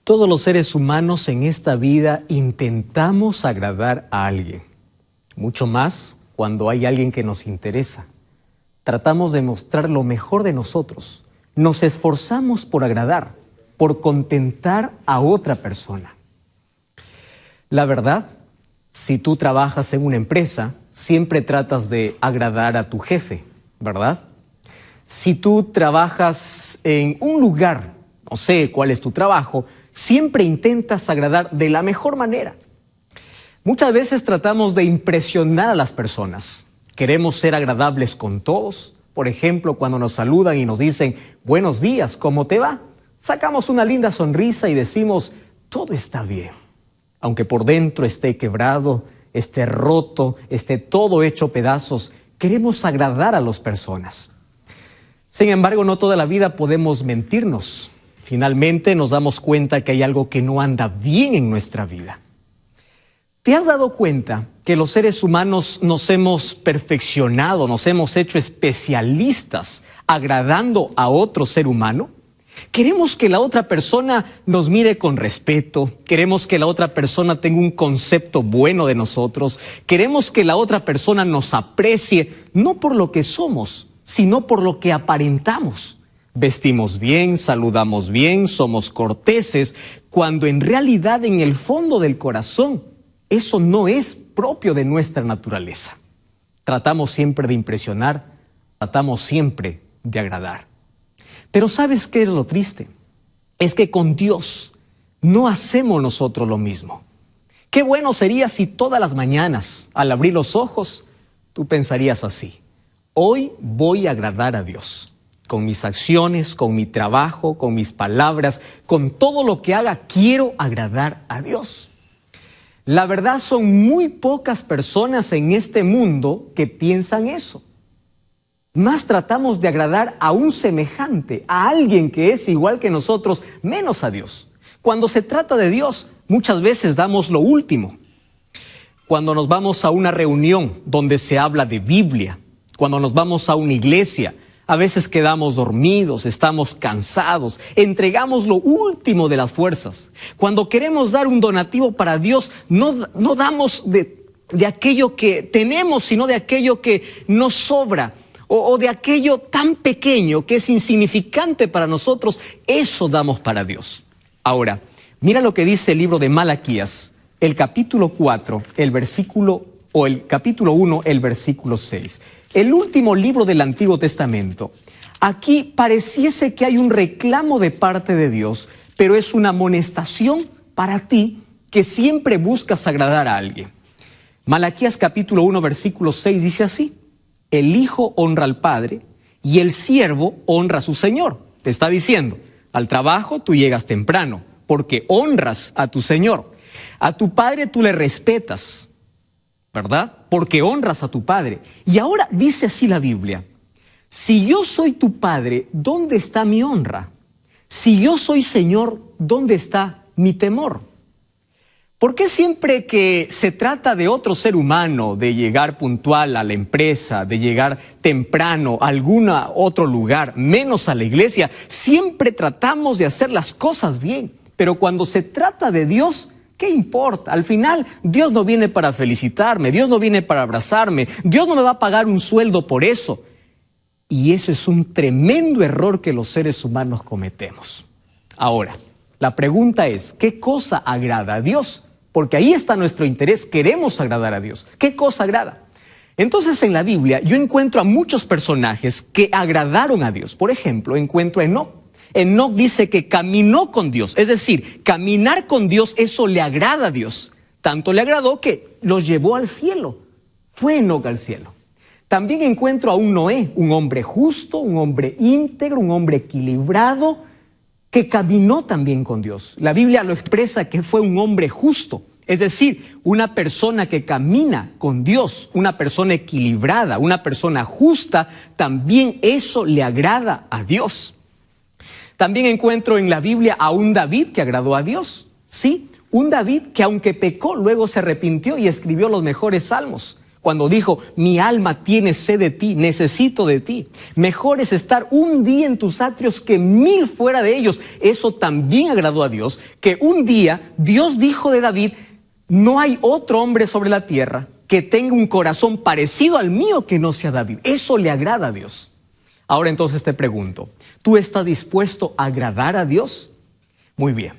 Todos los seres humanos en esta vida intentamos agradar a alguien, mucho más cuando hay alguien que nos interesa. Tratamos de mostrar lo mejor de nosotros, nos esforzamos por agradar, por contentar a otra persona. La verdad, si tú trabajas en una empresa, siempre tratas de agradar a tu jefe, ¿verdad? Si tú trabajas en un lugar, no sé cuál es tu trabajo, siempre intentas agradar de la mejor manera. Muchas veces tratamos de impresionar a las personas. Queremos ser agradables con todos. Por ejemplo, cuando nos saludan y nos dicen, buenos días, ¿cómo te va? Sacamos una linda sonrisa y decimos, todo está bien. Aunque por dentro esté quebrado, esté roto, esté todo hecho pedazos, queremos agradar a las personas. Sin embargo, no toda la vida podemos mentirnos. Finalmente nos damos cuenta que hay algo que no anda bien en nuestra vida. ¿Te has dado cuenta que los seres humanos nos hemos perfeccionado, nos hemos hecho especialistas agradando a otro ser humano? Queremos que la otra persona nos mire con respeto, queremos que la otra persona tenga un concepto bueno de nosotros, queremos que la otra persona nos aprecie, no por lo que somos, sino por lo que aparentamos. Vestimos bien, saludamos bien, somos corteses, cuando en realidad en el fondo del corazón eso no es propio de nuestra naturaleza. Tratamos siempre de impresionar, tratamos siempre de agradar. Pero ¿sabes qué es lo triste? Es que con Dios no hacemos nosotros lo mismo. Qué bueno sería si todas las mañanas, al abrir los ojos, tú pensarías así: hoy voy a agradar a Dios. Con mis acciones, con mi trabajo, con mis palabras, con todo lo que haga, quiero agradar a Dios. La verdad, son muy pocas personas en este mundo que piensan eso. Más tratamos de agradar a un semejante, a alguien que es igual que nosotros, menos a Dios. Cuando se trata de Dios, muchas veces damos lo último. Cuando nos vamos a una reunión donde se habla de Biblia, cuando nos vamos a una iglesia, a veces quedamos dormidos, estamos cansados, entregamos lo último de las fuerzas. Cuando queremos dar un donativo para Dios, no damos de aquello que tenemos, sino de aquello que nos sobra, o de aquello tan pequeño que es insignificante para nosotros. Eso damos para Dios. Ahora, mira lo que dice el libro de Malaquías, el capítulo 4, el capítulo 1, el versículo 6. El último libro del Antiguo Testamento. Aquí pareciese que hay un reclamo de parte de Dios, pero es una amonestación para ti que siempre buscas agradar a alguien. Malaquías capítulo 1, versículo 6 dice así: el hijo honra al padre y el siervo honra a su señor. Te está diciendo, al trabajo tú llegas temprano porque honras a tu señor. A tu padre tú le respetas, ¿verdad? Porque honras a tu padre. Y ahora dice así la Biblia: si yo soy tu padre, ¿dónde está mi honra? Si yo soy Señor, ¿dónde está mi temor? ¿Por qué siempre que se trata de otro ser humano, de llegar puntual a la empresa, de llegar temprano a algún otro lugar, menos a la iglesia, siempre tratamos de hacer las cosas bien? Pero cuando se trata de Dios, ¿qué importa? Al final, Dios no viene para felicitarme, Dios no viene para abrazarme, Dios no me va a pagar un sueldo por eso. Y eso es un tremendo error que los seres humanos cometemos. Ahora, la pregunta es, ¿qué cosa agrada a Dios? Porque ahí está nuestro interés, queremos agradar a Dios. ¿Qué cosa agrada? Entonces en la Biblia yo encuentro a muchos personajes que agradaron a Dios. Por ejemplo, encuentro a Enoc. Enoc dice que caminó con Dios, es decir, caminar con Dios, eso le agrada a Dios. Tanto le agradó que los llevó al cielo. Fue Enoc al cielo. También encuentro a un Noé, un hombre justo, un hombre íntegro, un hombre equilibrado, que caminó también con Dios. La Biblia lo expresa que fue un hombre justo, es decir, una persona que camina con Dios, una persona equilibrada, una persona justa, también eso le agrada a Dios. También encuentro en la Biblia a un David que agradó a Dios, ¿sí? Un David que aunque pecó, luego se arrepintió y escribió los mejores salmos. Cuando dijo, mi alma tiene sed de ti, necesito de ti. Mejor es estar un día en tus atrios que 1000 fuera de ellos. Eso también agradó a Dios, que un día Dios dijo de David, no hay otro hombre sobre la tierra que tenga un corazón parecido al mío que no sea David. Eso le agrada a Dios. Ahora entonces te pregunto, ¿tú estás dispuesto a agradar a Dios? Muy bien.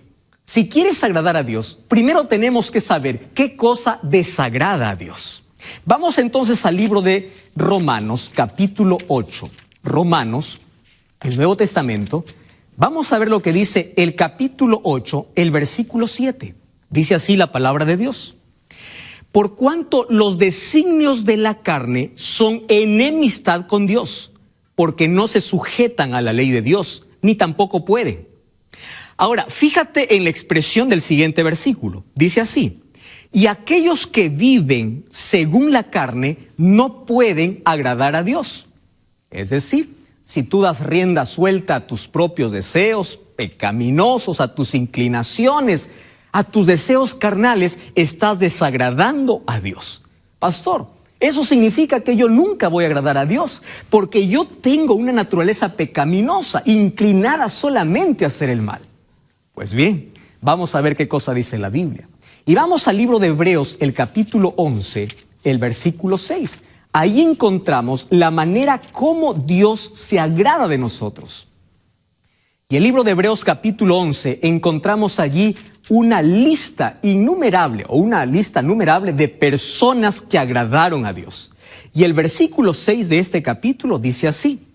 Si quieres agradar a Dios, primero tenemos que saber qué cosa desagrada a Dios. Vamos entonces al libro de Romanos, capítulo 8. Romanos, el Nuevo Testamento. Vamos a ver lo que dice el capítulo 8, el versículo 7. Dice así la palabra de Dios. Por cuanto los designios de la carne son enemistad con Dios, porque no se sujetan a la ley de Dios, ni tampoco pueden. Ahora, fíjate en la expresión del siguiente versículo. Dice así. Y aquellos que viven según la carne no pueden agradar a Dios. Es decir, si tú das rienda suelta a tus propios deseos pecaminosos, a tus inclinaciones, a tus deseos carnales, estás desagradando a Dios. Pastor, eso significa que yo nunca voy a agradar a Dios, porque yo tengo una naturaleza pecaminosa, inclinada solamente a hacer el mal. Pues bien, vamos a ver qué cosa dice la Biblia. Y vamos al libro de Hebreos, el capítulo 11, el versículo 6. Ahí encontramos la manera como Dios se agrada de nosotros. Y el libro de Hebreos, capítulo 11, encontramos allí una lista innumerable, o una lista numerable de personas que agradaron a Dios. Y el versículo 6 de este capítulo dice así: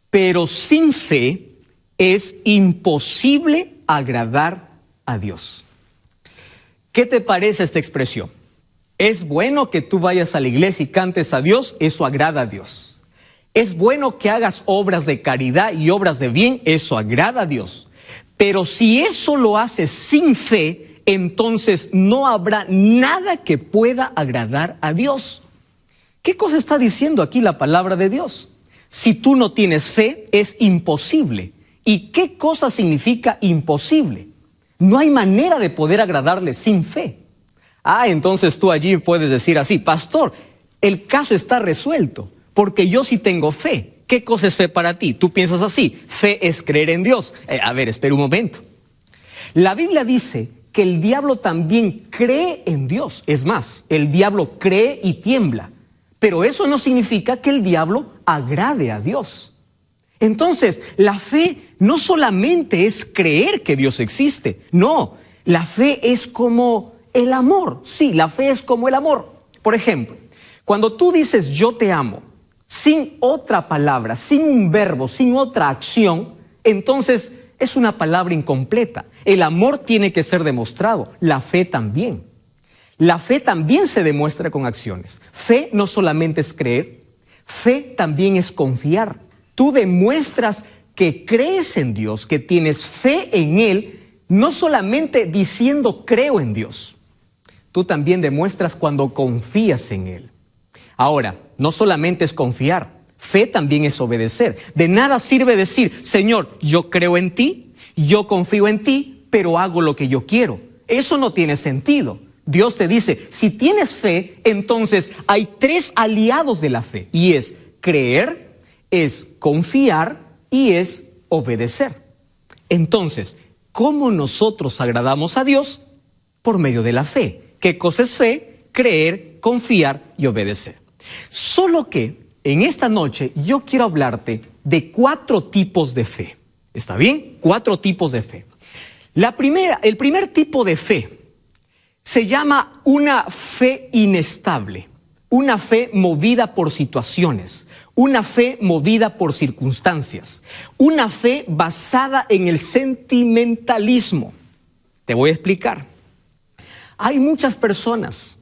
pero sin fe es imposible agradar a Dios. ¿Qué te parece esta expresión? Es bueno que tú vayas a la iglesia y cantes a Dios, eso agrada a Dios. Es bueno que hagas obras de caridad y obras de bien, eso agrada a Dios. Pero si eso lo haces sin fe, entonces no habrá nada que pueda agradar a Dios. ¿Qué cosa está diciendo aquí la palabra de Dios? Si tú no tienes fe, es imposible. ¿Y qué cosa significa imposible? No hay manera de poder agradarle sin fe. Entonces tú allí puedes decir así, pastor, el caso está resuelto, porque yo sí tengo fe. ¿Qué cosa es fe para ti? Tú piensas así, fe es creer en Dios. Espera un momento. La Biblia dice que el diablo también cree en Dios. Es más, el diablo cree y tiembla. Pero eso no significa que el diablo agrade a Dios. Entonces, la fe no solamente es creer que Dios existe. No, la fe es como el amor. Sí, la fe es como el amor. Por ejemplo, cuando tú dices yo te amo, sin otra palabra, sin un verbo, sin otra acción, entonces es una palabra incompleta. El amor tiene que ser demostrado, la fe también. La fe también se demuestra con acciones. Fe no solamente es creer, fe también es confiar. Tú demuestras que crees en Dios, que tienes fe en Él, no solamente diciendo creo en Dios. Tú también demuestras cuando confías en Él. Ahora, no solamente es confiar, fe también es obedecer. De nada sirve decir, Señor, yo creo en ti, yo confío en ti, pero hago lo que yo quiero. Eso no tiene sentido. Dios te dice, si tienes fe, entonces hay 3 aliados de la fe, y es creer, es confiar y es obedecer. Entonces, ¿cómo nosotros agradamos a Dios? Por medio de la fe. ¿Qué cosa es fe? Creer, confiar y obedecer. Solo que en esta noche yo quiero hablarte de 4 tipos de fe. ¿Está bien? 4 tipos de fe. El primer tipo de fe se llama una fe inestable, una fe movida por situaciones, una fe movida por circunstancias, una fe basada en el sentimentalismo. Te voy a explicar. Hay muchas personas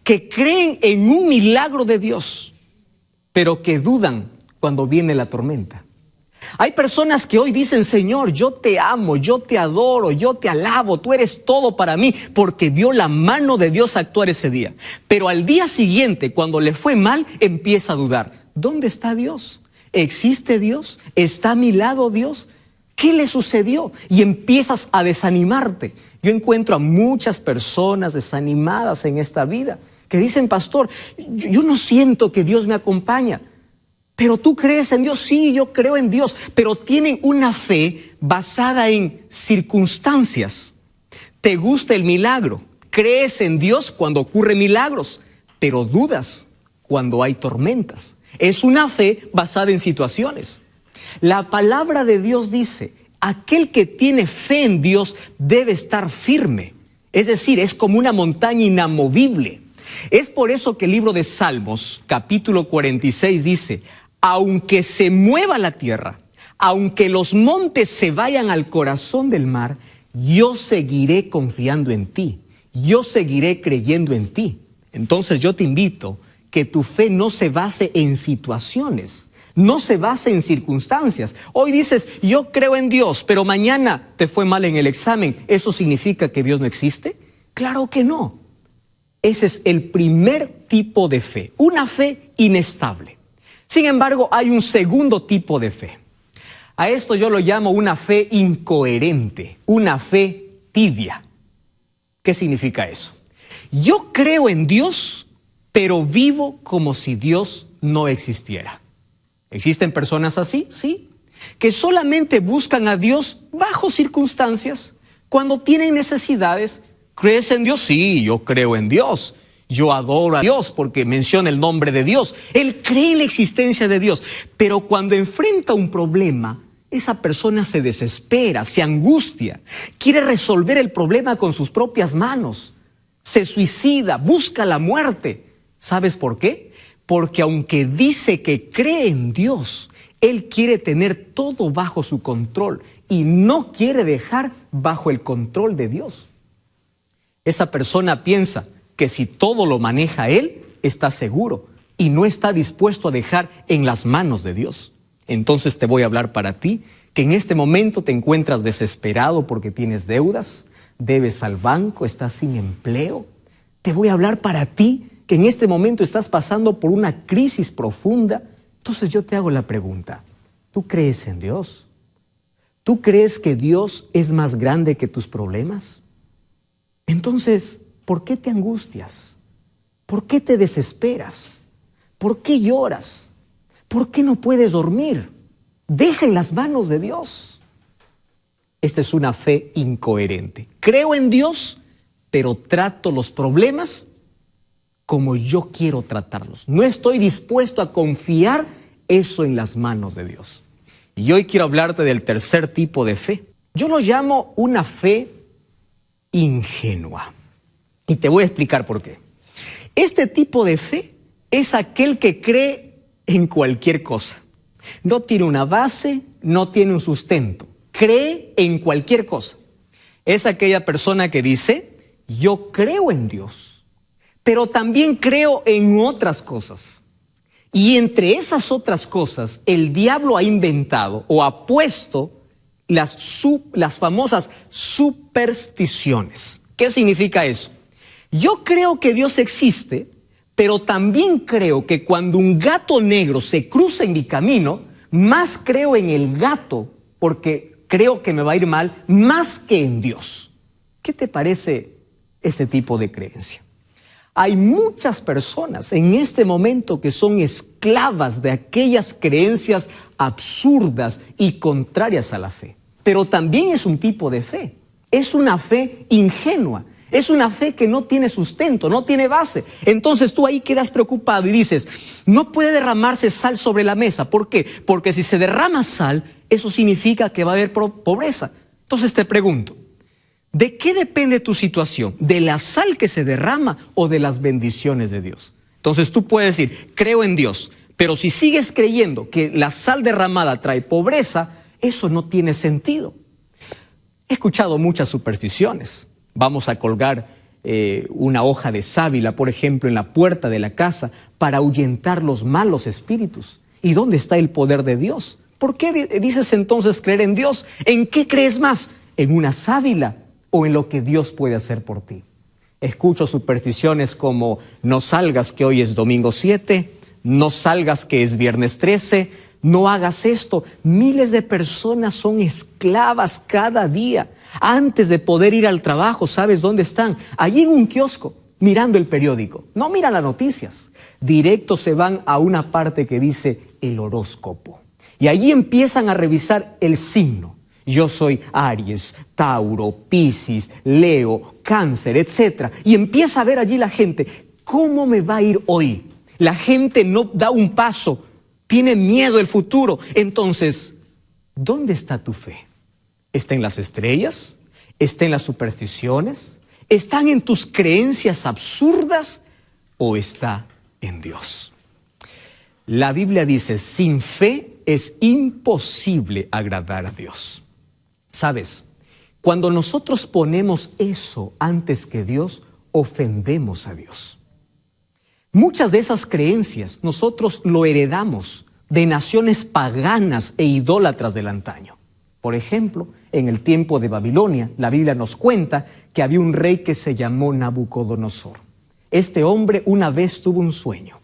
que creen en un milagro de Dios, pero que dudan cuando viene la tormenta. Hay personas que hoy dicen, Señor, yo te amo, yo te adoro, yo te alabo, tú eres todo para mí, porque vio la mano de Dios actuar ese día. Pero al día siguiente, cuando le fue mal, empieza a dudar. ¿Dónde está Dios? ¿Existe Dios? ¿Está a mi lado Dios? ¿Qué le sucedió? Y empiezas a desanimarte. Yo encuentro a muchas personas desanimadas en esta vida, que dicen, pastor, yo no siento que Dios me acompaña. Pero tú crees en Dios, sí, yo creo en Dios, pero tienen una fe basada en circunstancias. Te gusta el milagro, crees en Dios cuando ocurren milagros, pero dudas cuando hay tormentas. Es una fe basada en situaciones. La palabra de Dios dice, aquel que tiene fe en Dios debe estar firme. Es decir, es como una montaña inamovible. Es por eso que el libro de Salmos, capítulo 46, dice, aunque se mueva la tierra, aunque los montes se vayan al corazón del mar, yo seguiré confiando en ti, yo seguiré creyendo en ti. Entonces yo te invito que tu fe no se base en situaciones, no se base en circunstancias. Hoy dices, yo creo en Dios, pero mañana te fue mal en el examen. ¿Eso significa que Dios no existe? Claro que no. Ese es el primer tipo de fe, una fe inestable. Sin embargo, hay un segundo tipo de fe. A esto yo lo llamo una fe incoherente, una fe tibia. ¿Qué significa eso? Yo creo en Dios, pero vivo como si Dios no existiera. ¿Existen personas así? Sí. Que solamente buscan a Dios bajo circunstancias, cuando tienen necesidades. ¿Crees en Dios? Sí, yo creo en Dios. Yo adoro a Dios porque menciona el nombre de Dios. Él cree en la existencia de Dios. Pero cuando enfrenta un problema, esa persona se desespera, se angustia, quiere resolver el problema con sus propias manos, se suicida, busca la muerte. ¿Sabes por qué? Porque aunque dice que cree en Dios, él quiere tener todo bajo su control y no quiere dejar bajo el control de Dios. Esa persona piensa que si todo lo maneja él, está seguro y no está dispuesto a dejar en las manos de Dios. Entonces te voy a hablar para ti, que en este momento te encuentras desesperado porque tienes deudas, debes al banco, estás sin empleo. Te voy a hablar para ti, que en este momento estás pasando por una crisis profunda. Entonces yo te hago la pregunta, ¿tú crees en Dios? ¿Tú crees que Dios es más grande que tus problemas? Entonces, ¿por qué te angustias? ¿Por qué te desesperas? ¿Por qué lloras? ¿Por qué no puedes dormir? Deja en las manos de Dios. Esta es una fe incoherente. Creo en Dios, pero trato los problemas como yo quiero tratarlos. No estoy dispuesto a confiar eso en las manos de Dios. Y hoy quiero hablarte del tercer tipo de fe. Yo lo llamo una fe ingenua. Y te voy a explicar por qué. Este tipo de fe es aquel que cree en cualquier cosa. No tiene una base, no tiene un sustento. Cree en cualquier cosa. Es aquella persona que dice, yo creo en Dios, pero también creo en otras cosas. Y entre esas otras cosas, el diablo ha inventado o ha puesto las famosas supersticiones. ¿Qué significa eso? Yo creo que Dios existe, pero también creo que cuando un gato negro se cruza en mi camino, más creo en el gato, porque creo que me va a ir mal, más que en Dios. ¿Qué te parece ese tipo de creencia? Hay muchas personas en este momento que son esclavas de aquellas creencias absurdas y contrarias a la fe. Pero también es un tipo de fe. Es una fe ingenua. Es una fe que no tiene sustento, no tiene base. Entonces tú ahí quedas preocupado y dices, no puede derramarse sal sobre la mesa. ¿Por qué? Porque si se derrama sal, eso significa que va a haber pobreza. Entonces te pregunto, ¿de qué depende tu situación? ¿De la sal que se derrama o de las bendiciones de Dios? Entonces tú puedes decir, creo en Dios, pero si sigues creyendo que la sal derramada trae pobreza, eso no tiene sentido. He escuchado muchas supersticiones. Vamos a colgar una hoja de sábila, por ejemplo, en la puerta de la casa para ahuyentar los malos espíritus. ¿Y dónde está el poder de Dios? ¿Por qué dices entonces creer en Dios? ¿En qué crees más? ¿En una sábila o en lo que Dios puede hacer por ti? Escucho supersticiones como no salgas que hoy es domingo 7, no salgas que es viernes 13, no hagas esto. Miles de personas son esclavas cada día. Antes de poder ir al trabajo, ¿sabes dónde están? Allí en un kiosco, mirando el periódico, no miran las noticias. Directo se van a una parte que dice el horóscopo. Y allí empiezan a revisar el signo. Yo soy Aries, Tauro, Piscis, Leo, Cáncer, etc. Y empieza a ver allí la gente, ¿cómo me va a ir hoy? La gente no da un paso, tiene miedo del futuro. Entonces, ¿dónde está tu fe? ¿Está en las estrellas? ¿Está en las supersticiones? ¿Están en tus creencias absurdas? ¿O está en Dios? La Biblia dice, sin fe es imposible agradar a Dios. ¿Sabes? Cuando nosotros ponemos eso antes que Dios, ofendemos a Dios. Muchas de esas creencias nosotros lo heredamos de naciones paganas e idólatras del antaño. Por ejemplo, en el tiempo de Babilonia, la Biblia nos cuenta que había un rey que se llamó Nabucodonosor. Este hombre una vez tuvo un sueño.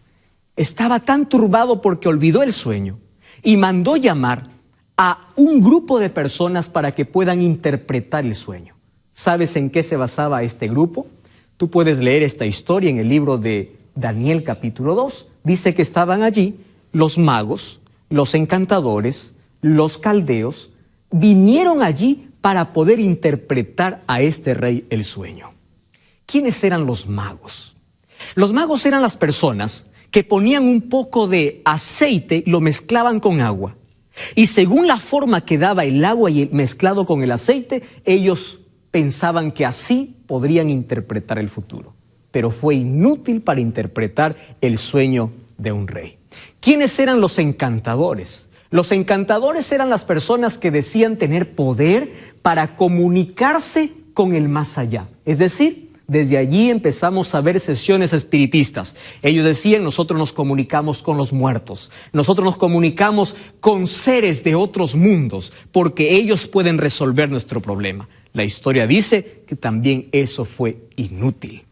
Estaba tan turbado porque olvidó el sueño y mandó llamar a un grupo de personas para que puedan interpretar el sueño. ¿Sabes en qué se basaba este grupo? Tú puedes leer esta historia en el libro de Daniel capítulo 2. Dice que estaban allí los magos, los encantadores, los caldeos, vinieron allí para poder interpretar a este rey el sueño. ¿Quiénes eran los magos? Los magos eran las personas que ponían un poco de aceite, lo mezclaban con agua. Y según la forma que daba el agua y mezclado con el aceite, ellos pensaban que así podrían interpretar el futuro. Pero fue inútil para interpretar el sueño de un rey. ¿Quiénes eran los encantadores? Los encantadores eran las personas que decían tener poder para comunicarse con el más allá. Es decir, desde allí empezamos a ver sesiones espiritistas. Ellos decían, nosotros nos comunicamos con los muertos. Nosotros nos comunicamos con seres de otros mundos, porque ellos pueden resolver nuestro problema. La historia dice que también eso fue inútil.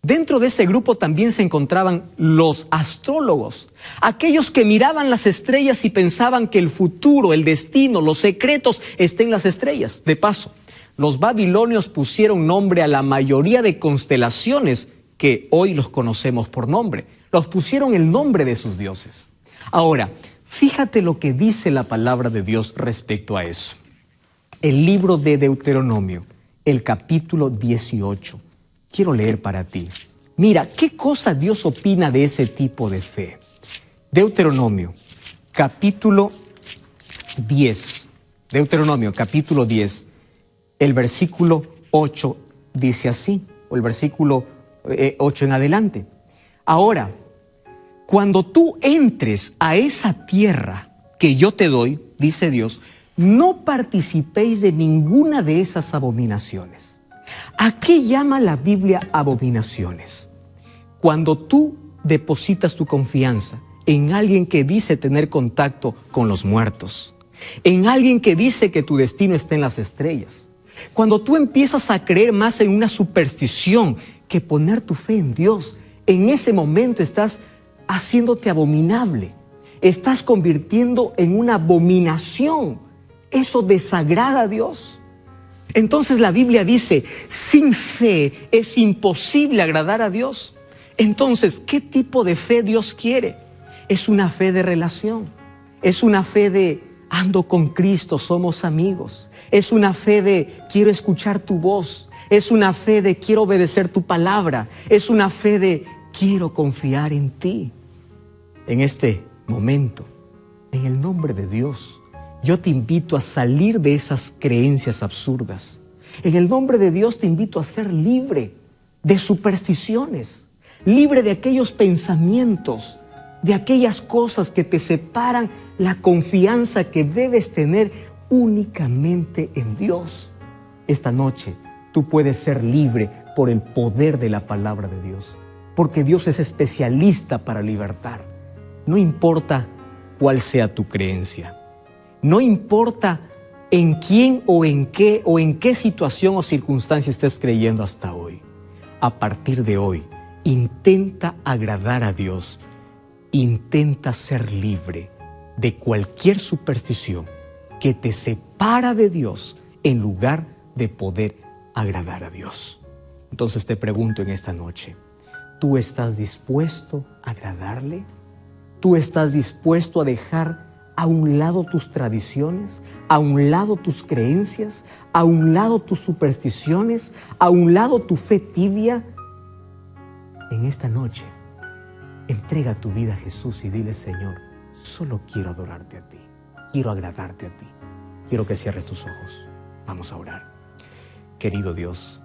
Dentro de ese grupo también se encontraban los astrólogos, aquellos que miraban las estrellas y pensaban que el futuro, el destino, los secretos están en las estrellas. De paso, los babilonios pusieron nombre a la mayoría de constelaciones que hoy los conocemos por nombre. Los pusieron el nombre de sus dioses. Ahora, fíjate lo que dice la palabra de Dios respecto a eso. El libro de Deuteronomio, el capítulo 18. Quiero leer para ti. Mira, ¿qué cosa Dios opina de ese tipo de fe? Deuteronomio, capítulo 10. Deuteronomio, capítulo 10. El versículo 8 dice así, o el versículo 8 en adelante. Ahora, cuando tú entres a esa tierra que yo te doy, dice Dios, no participéis de ninguna de esas abominaciones. ¿A qué llama la Biblia abominaciones? Cuando tú depositas tu confianza en alguien que dice tener contacto con los muertos, en alguien que dice que tu destino está en las estrellas, cuando tú empiezas a creer más en una superstición que poner tu fe en Dios, en ese momento estás haciéndote abominable, estás convirtiendo en una abominación. Eso desagrada a Dios. Entonces la Biblia dice, sin fe es imposible agradar a Dios. Entonces, ¿qué tipo de fe Dios quiere? Es una fe de relación, es una fe de ando con Cristo, somos amigos, es una fe de quiero escuchar tu voz, es una fe de quiero obedecer tu palabra, es una fe de quiero confiar en ti. En este momento, en el nombre de Dios, yo te invito a salir de esas creencias absurdas. En el nombre de Dios te invito a ser libre de supersticiones, libre de aquellos pensamientos, de aquellas cosas que te separan la confianza que debes tener únicamente en Dios. Esta noche tú puedes ser libre por el poder de la palabra de Dios, porque Dios es especialista para libertar. No importa cuál sea tu creencia. No importa en quién o en qué situación o circunstancia estés creyendo hasta hoy. A partir de hoy, intenta agradar a Dios. Intenta ser libre de cualquier superstición que te separa de Dios en lugar de poder agradar a Dios. Entonces te pregunto en esta noche, ¿tú estás dispuesto a agradarle? ¿Tú estás dispuesto a dejar a un lado tus tradiciones, a un lado tus creencias, a un lado tus supersticiones, a un lado tu fe tibia? En esta noche, entrega tu vida a Jesús y dile: Señor, solo quiero adorarte a ti, quiero agradarte a ti. Quiero que cierres tus ojos. Vamos a orar. Querido Dios,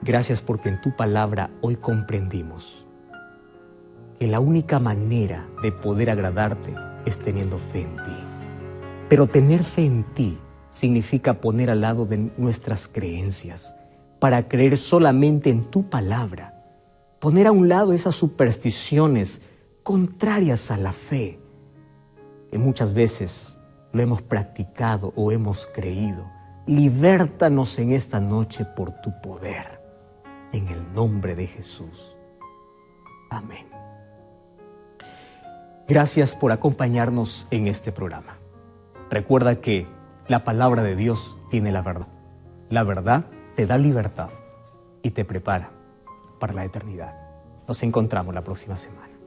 gracias porque en tu palabra hoy comprendimos que la única manera de poder agradarte es teniendo fe en ti. Pero tener fe en ti significa poner al lado de nuestras creencias para creer solamente en tu palabra. Poner a un lado esas supersticiones contrarias a la fe, que muchas veces lo hemos practicado o hemos creído. Libértanos en esta noche por tu poder. En el nombre de Jesús. Amén. Gracias por acompañarnos en este programa. Recuerda que la palabra de Dios tiene la verdad. La verdad te da libertad y te prepara para la eternidad. Nos encontramos la próxima semana.